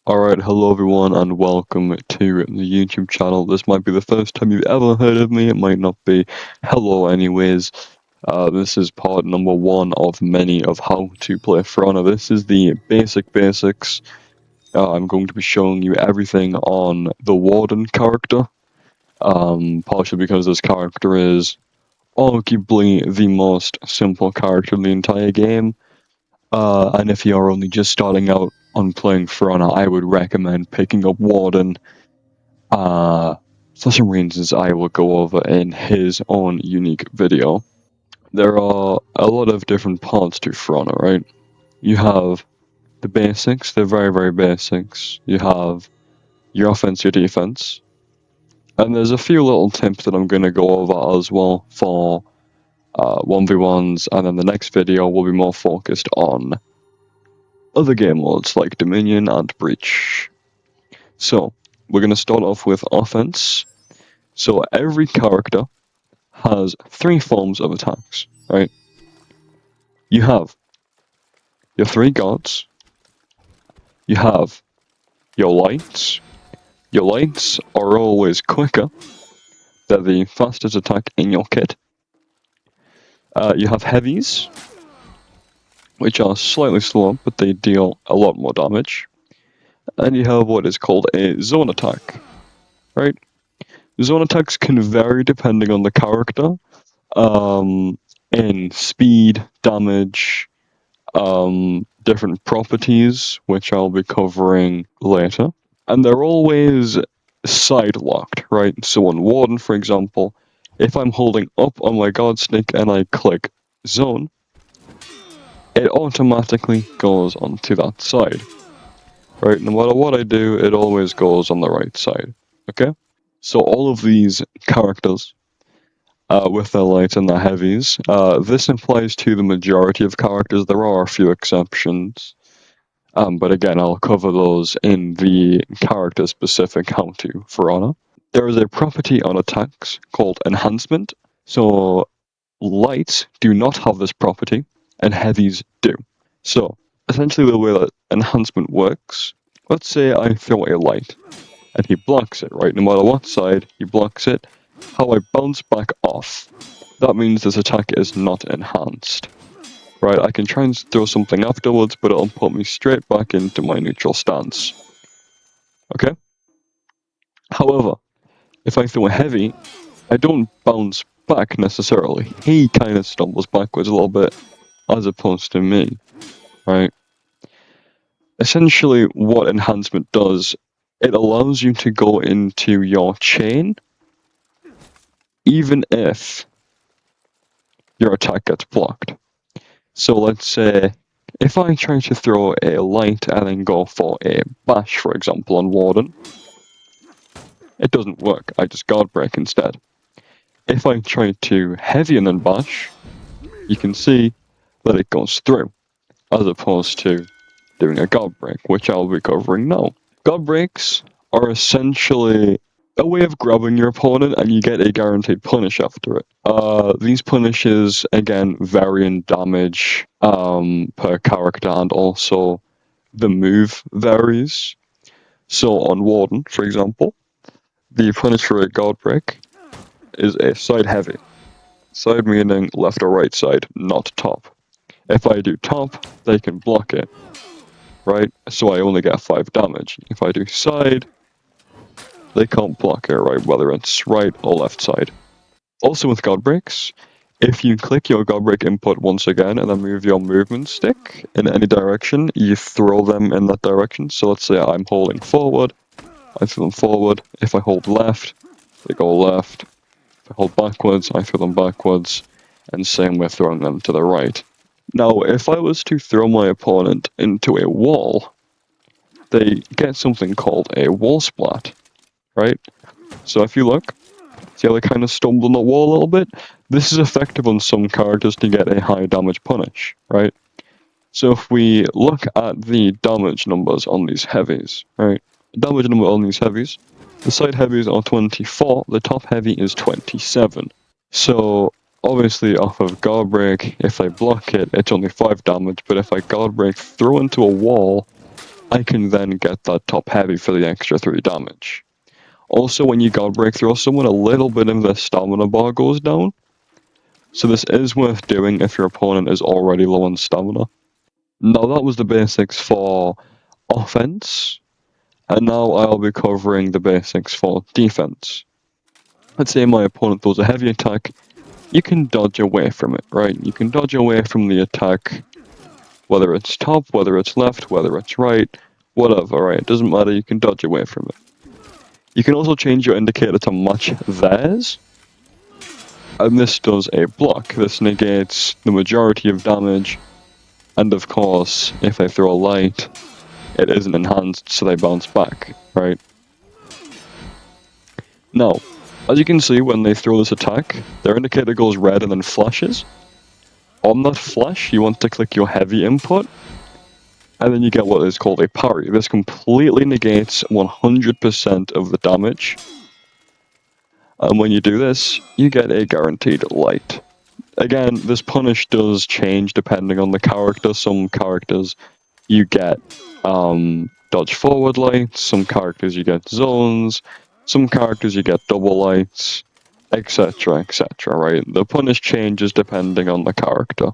Alright, hello everyone and welcome to the YouTube channel. This might be the first time you've ever heard of me, it might not be. Hello anyways. This is part number 1 of many of how to play For Honor. This is the basics. I'm going to be showing you everything on the Warden character. Partially because this character is arguably the most simple character in the entire game. And if you are only just starting out on playing For Honor, I would recommend picking up Warden. For some reasons I will go over in his own unique video. There are a lot of different parts to For Honor, right? You have the basics, the very basics. You have your offense, your defense. And there's a few little tips that I'm going to go over as well for 1v1s, and then the next video will be more focused on other game modes like Dominion and Breach. So, we're going to start off with offense. So every character has 3 forms of attacks, right? You have your 3 gods, you have your lights. Your lights are always quicker, they're the fastest attack in your kit. You have heavies, which are slightly slower, but they deal a lot more damage. And you have what is called a zone attack, right? Zone attacks can vary depending on the character, in speed, damage, different properties, which I'll be covering later. And they're always side locked, right? So on Warden, for example, if I'm holding up on my God Stick and I click Zone, it automatically goes onto that side, right? No matter what I do, it always goes on the right side, okay? So all of these characters, with their lights and their heavies, this applies to the majority of characters. There are a few exceptions, but again, I'll cover those in the character-specific how-to For Honor. There is a property on attacks called Enhancement. So lights do not have this property, and heavies do. So essentially the way that Enhancement works, let's say I throw a light, and he blocks it, right? No matter what side, he blocks it. How I bounce back off, that means this attack is not enhanced. Right, I can try and throw something afterwards, but it'll put me straight back into my neutral stance. Okay? However, if I throw a heavy, I don't bounce back necessarily. He kind of stumbles backwards a little bit, as opposed to me. Right? Essentially, what enhancement does, it allows you to go into your chain, even if your attack gets blocked. So let's say, if I try to throw a light and then go for a bash, for example, on Warden, it doesn't work, I just guard break instead. If I try to heavy and then bash, you can see that it goes through, as opposed to doing a guard break, which I'll be covering now. Guard breaks are essentially a way of grabbing your opponent and you get a guaranteed punish after it. These punishes, again, vary in damage per character, and also the move varies. So on Warden, for example, the punish for a guard break is a side heavy. Side meaning left or right side, not top. If I do top, they can block it, right? So I only get 5 damage. If I do side, they can't block it, right? Whether it's right or left side. Also with guard breaks, if you click your guard break input once again and then move your movement stick in any direction, you throw them in that direction. So let's say I'm holding forward, I throw them forward. If I hold left, they go left. If I hold backwards, I throw them backwards. And same with throwing them to the right. Now, if I was to throw my opponent into a wall, they get something called a wall splat, right? So if you look, see how they kind of stumble on the wall a little bit? This is effective on some characters to get a high damage punish, right? So if we look at the damage numbers on these heavies, right? Damage number on these heavies, the side heavies are 24, the top heavy is 27. So obviously off of guard break, if I block it, it's only 5 damage, but if I guard break through into a wall, I can then get that top heavy for the extra 3 damage. Also, when you God Break through someone, a little bit of the stamina bar goes down. So this is worth doing if your opponent is already low on stamina. Now that was the basics for offense, and now I'll be covering the basics for defense. Let's say my opponent throws a heavy attack, you can dodge away from it, right? You can dodge away from the attack, whether it's top, whether it's left, whether it's right, whatever, right? It doesn't matter, you can dodge away from it. You can also change your indicator to match theirs, and this does a block. This negates the majority of damage, and of course, if they throw a light, it isn't enhanced, so they bounce back, right? Now, as you can see, when they throw this attack, their indicator goes red and then flashes. On that flash, you want to click your heavy input, and then you get what is called a parry. This completely negates 100% of the damage. And when you do this, you get a guaranteed light. Again, this punish does change depending on the character. Some characters you get dodge forward lights, some characters you get zones, some characters you get double lights, etc, etc, right? The punish changes depending on the character.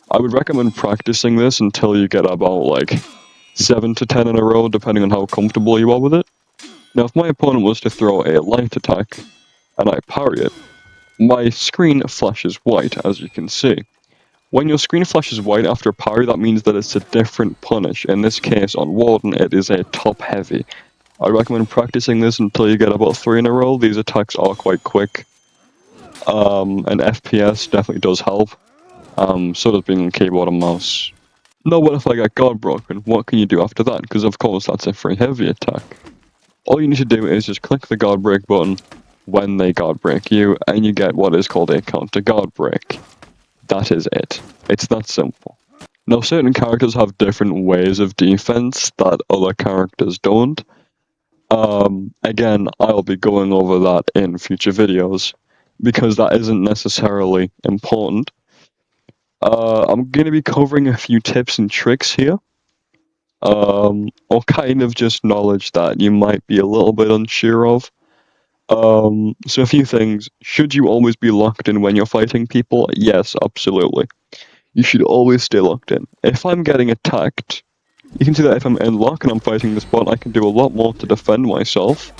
I would recommend practicing this until you get about like 7 to 10 in a row, depending on how comfortable you are with it. Now, if my opponent was to throw a light attack, and I parry it, my screen flashes white, as you can see. When your screen flashes white after parry, that means that it's a different punish. In this case, on Warden, it is a top heavy. I recommend practicing this until you get about 3 in a row. These attacks are quite quick. And FPS definitely does help. So does being on keyboard and mouse. Now, what if I get guard broken? What can you do after that? Because of course that's a free heavy attack. All you need to do is just click the guard break button when they guard break you, and you get what is called a counter guard break. That is it. It's that simple. Now, certain characters have different ways of defense that other characters don't. Again, I'll be going over that in future videos, because that isn't necessarily important. I'm going to be covering a few tips and tricks here, or kind of just knowledge that you might be a little bit unsure of. So a few things. Should you always be locked in when you're fighting people? Yes, absolutely. You should always stay locked in. If I'm getting attacked, you can see that if I'm in lock and I'm fighting this bot, I can do a lot more to defend myself,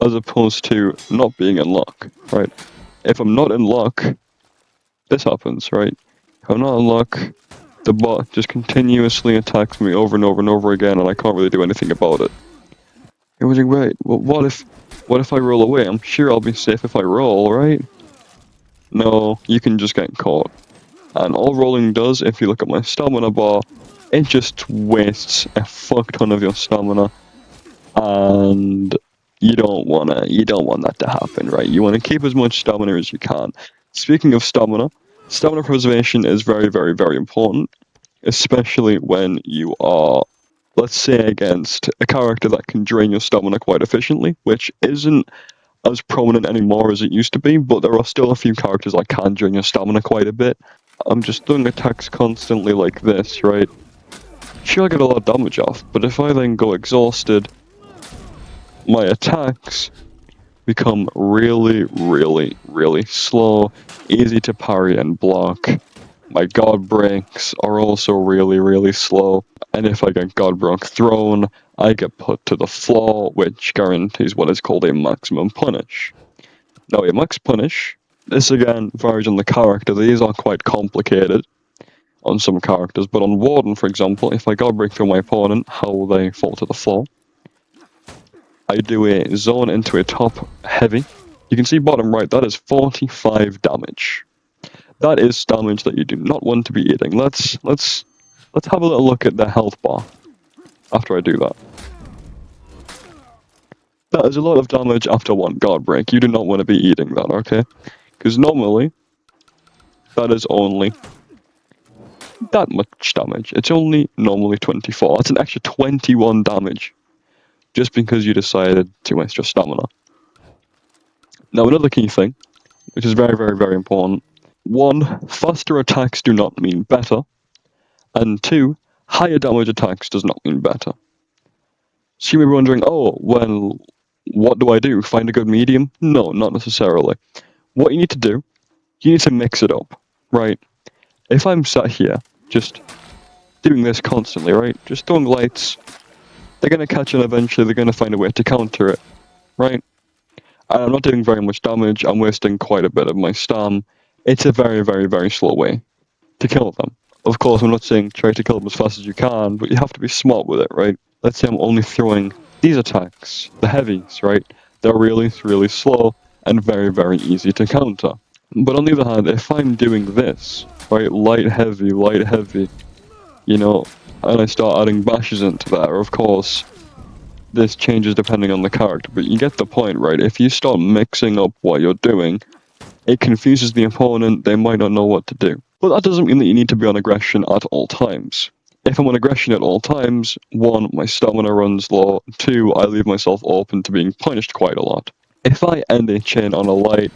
as opposed to not being in lock, right? If I'm not in lock, this happens, right? If I'm not in lock, the bot just continuously attacks me over and over and over again, and I can't really do anything about it. You're wondering, right, well, what if I roll away? I'm sure I'll be safe if I roll, right? No, you can just get caught. And all rolling does, if you look at my stamina bar, it just wastes a fuck ton of your stamina. And you don't want that to happen, right? You want to keep as much stamina as you can. Speaking of stamina preservation is very, very, very important, especially when you are, let's say, against a character that can drain your stamina quite efficiently, which isn't as prominent anymore as it used to be, but there are still a few characters that can drain your stamina quite a bit. I'm just doing attacks constantly like this, right? Sure, I get a lot of damage off, but if I then go exhausted, my attacks become really, really, really slow, easy to parry and block. My guard breaks are also really, really slow, and if I get guard break thrown, I get put to the floor, which guarantees what is called a maximum punish. Now, a max punish, this again varies on the character. These are quite complicated on some characters, but on Warden, for example, if I guard break through my opponent, how will they fall to the floor? I do a zone into a top heavy. You can see bottom right, that is 45 damage. That is damage that you do not want to be eating. Let's have a little look at the health bar after I do that. That is a lot of damage after one guard break. You do not want to be eating that, okay? Because normally, that is only that much damage. It's only normally 24. That's an extra 21 damage, just because you decided to waste your stamina. Now, another key thing, which is very, very, very important. 1, faster attacks do not mean better. And 2, higher damage attacks does not mean better. So you may be wondering, oh, well, what do I do? Find a good medium? No, not necessarily. What you need to do, you need to mix it up, right? If I'm sat here, just doing this constantly, right? Just throwing lights, they're going to catch it eventually, they're going to find a way to counter it, right? And I'm not doing very much damage, I'm wasting quite a bit of my stam. It's a very, very, very slow way to kill them. Of course, I'm not saying try to kill them as fast as you can, but you have to be smart with it, right? Let's say I'm only throwing these attacks, the heavies, right? They're really, really slow and very, very easy to counter. But on the other hand, if I'm doing this, right, light, heavy, you know, and I start adding bashes into that, or of course, this changes depending on the character, but you get the point, right? If you start mixing up what you're doing, it confuses the opponent, they might not know what to do. But that doesn't mean that you need to be on aggression at all times. If I'm on aggression at all times, 1, my stamina runs low, 2, I leave myself open to being punished quite a lot. If I end a chain on a light,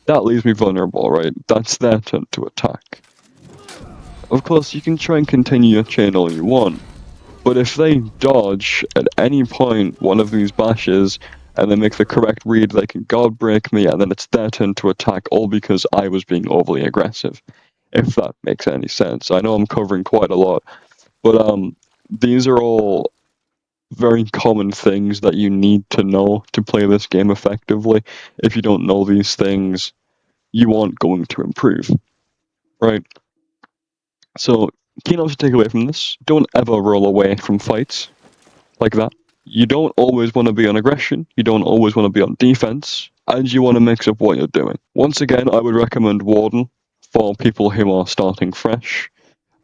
that leaves me vulnerable, right? That's their turn to attack. Of course, you can try and continue your chain all you want, but if they dodge at any point one of these bashes, and they make the correct read, they can guard break me, and then it's their turn to attack, all because I was being overly aggressive. If that makes any sense. I know I'm covering quite a lot, but these are all very common things that you need to know to play this game effectively. If you don't know these things, you aren't going to improve, right? So, key notes to take away from this: don't ever roll away from fights like that. You don't always want to be on aggression, you don't always want to be on defense, and you want to mix up what you're doing. Once again, I would recommend Warden for people who are starting fresh.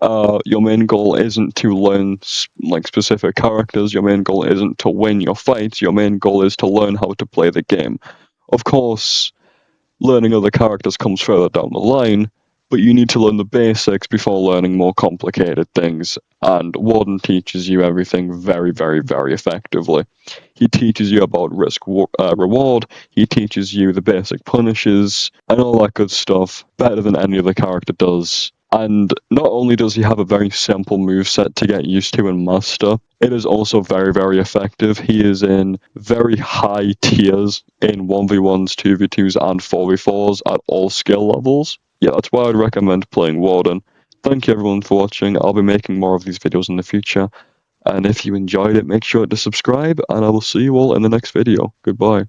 Your main goal isn't to learn specific characters, your main goal isn't to win your fights, your main goal is to learn how to play the game. Of course, learning other characters comes further down the line, but you need to learn the basics before learning more complicated things, and Warden teaches you everything very, very, very effectively. He teaches you about risk reward, he teaches you the basic punishes, and all that good stuff, better than any other character does. And not only does he have a very simple moveset to get used to and master, it is also very, very effective. He is in very high tiers in 1v1s, 2v2s, and 4v4s at all skill levels. Yeah, that's why I'd recommend playing Warden. Thank you everyone for watching. I'll be making more of these videos in the future. And if you enjoyed it, make sure to subscribe, and I will see you all in the next video. Goodbye.